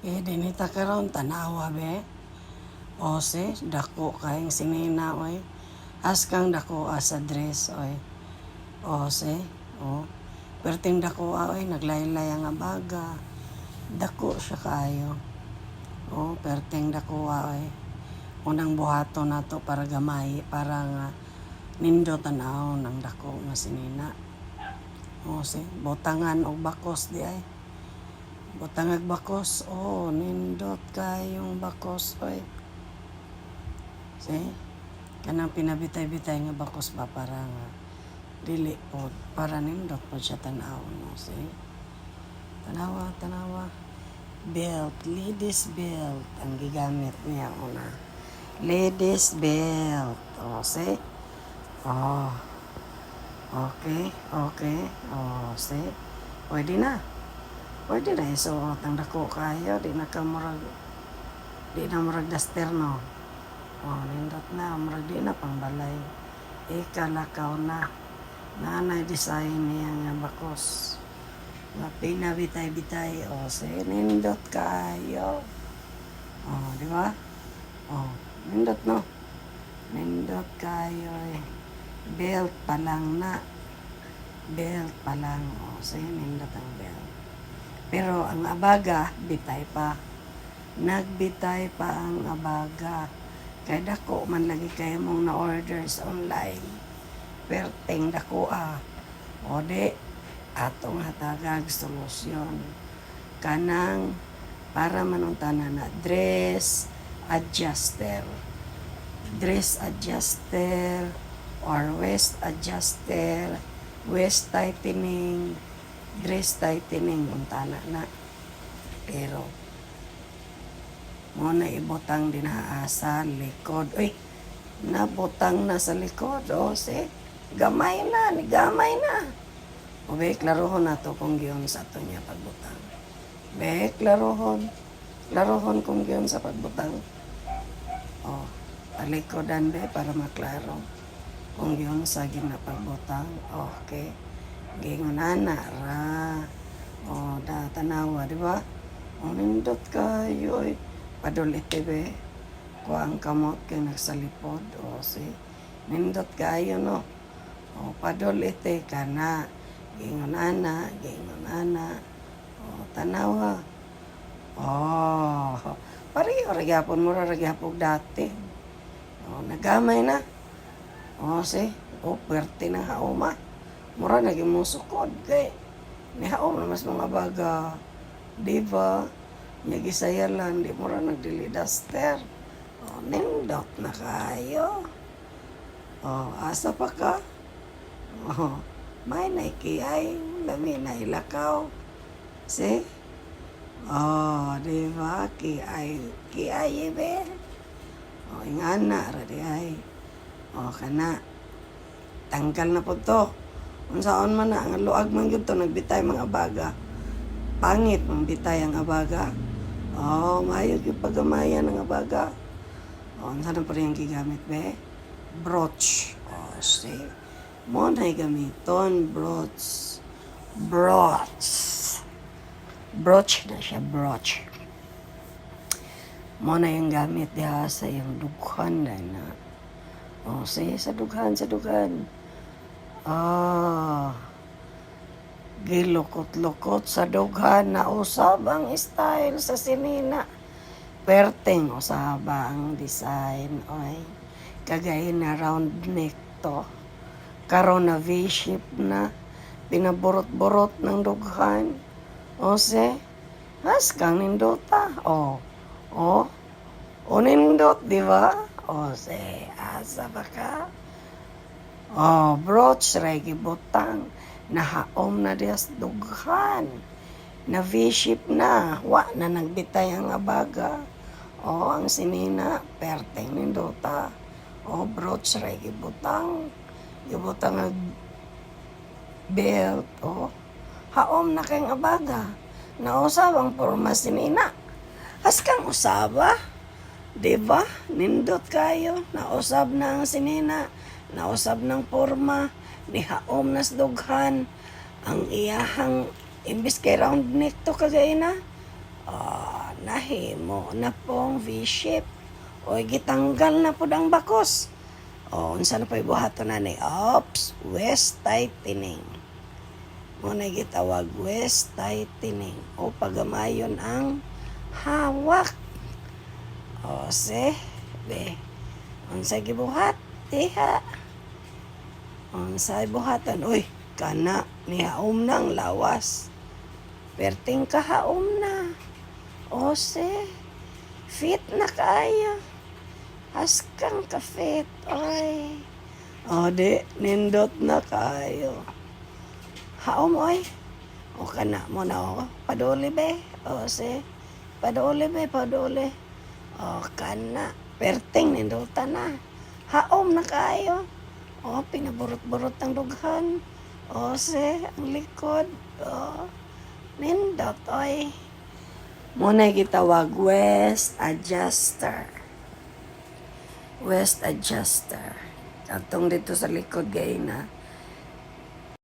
Dinita karon tanawa be. Ose, dako kayong sinina oy. Askang dako sa dress oy. Ose, o. Perting dako oy, naglaylay ang abaga. Dako siya kayo. O, perting dako oy. Unang buhato na to para gamay, para nga nindo tanaw ng dako nga sinina. Ose, botangan og bakos di ay. Butangag bakos, nindot kayong bakos, oy. See? Kanang pinabitay-bitay nga bakos ba para nga dili po, para nindot po siya tanaw, no? See? Tanawa. Belt, ladies belt, ang gigamit niya una. Ladies belt, see? Okay, see? Pwede na isuot ang dako kayo, di na murag daster, no? Nindot na, murag di na pang balay. Ikalakaw na. Nanay design niya nga bakos. Nga pinabitay-bitay, say, nindot kayo. Di ba? Nindot, no? Nindot kayo, eh. Belt pa lang na. Belt pa lang, say, nindot ang belt. Pero ang abaga, bitay pa. Nagbitay pa ang abaga. Kaya dako man lagi kayo mong na-orders online. Perting dako O di, atong hatagag solusyon. Kanang para manuntana na dress adjuster. Dress adjuster or waist adjuster, waist tightening, dress tightening untana na. Pero mo na ibutang din sa likod. Uy, nabutang na sa likod. Gamay na. Klarohon na to kung giyon sa to niya pagbutang. Klarohon kung giyon sa pagbutang. Talikodan para maklaro kung giyon sa ginapagbutang. Okay. Gingonana ra. Tanawa, di ba? Nindot kayo, padol ite be. Kuang kamot kay nagsalipod. Nindot kayo, no? Padol ite ka na. Gingonana. Tanawa. Pareho, ragyapon mo ragyapog dati. Nagamay na. Pwerte na hauma. Mura naging musukod kay nihaom na mas mga baga, di ba? Gisayalan, di mura nagdili duster. Nindot na kayo. Asa pa ka? May naikiyay, lami na ilakaw. See? Di ba? Kiyay be. Ingana, ra di ay. Kana. Tanggal na po to. Unsaon man na, ang luag man yun to, nagbitay mga abaga. Pangit, bitay ang abaga. Mayog yung pagamayan ng abaga. Unsa na pa rin yung gigamit, be? Brooch. See? Mo na'y gamiton, brooch. Brooch na siya, brooch. Mo na yung gamit diha sa yung dughan na. Sige, sa dughan. Gilukot-lukot sa dughan na usab ang style sa sinina. Perting usab ang design. Kagaya na round neck to. Karon na V-shape na. Pinaburot-burot ng dughan. Has kang nindota. Nindot, di ba? Asa ba ka? Brooch, regi butang. Nahaom na dias dughan. Na V-shape na. Wa na nagbitay ang abaga. Ang sinina, perteng nindota. Brooch, regi butang. Gibutang ang belt. Haom na kayong abaga. Nausab ang porma sinina. Has kang usaba. Diba? Nindot kayo. Nausab na ang sinina. Nausab ng porma. Nihaom nas dughan. Ang iyahang imbis kay round neck to kagay na. nahimo na pong V-shape. Oy, gitanggal na po ang bakos. O, unsa na po ibuhato na ni? Ops, waist tightening. Muna gitawag waist tightening. O, pagamayon ang hawak. O, be. Unsa gibuhat? Diha. Unsa ibuhatan? Uy, kana, nihaom nang lawas. Perting kahaom na. O, fit na kaya. Askang ka-fit. Oy. O, di, nindot na kayo. Haom, oy. O, kana mo na, o. Paduli, be. O, paduli, be, paduli. O, kana. Perting, nindutan na. Haom na kayo. O, pinaburot-burot ang dughan. O, ang likod. O, nindot, oy. Muna gitawag waist adjuster. Waist adjuster. Atong dito sa likod gay na.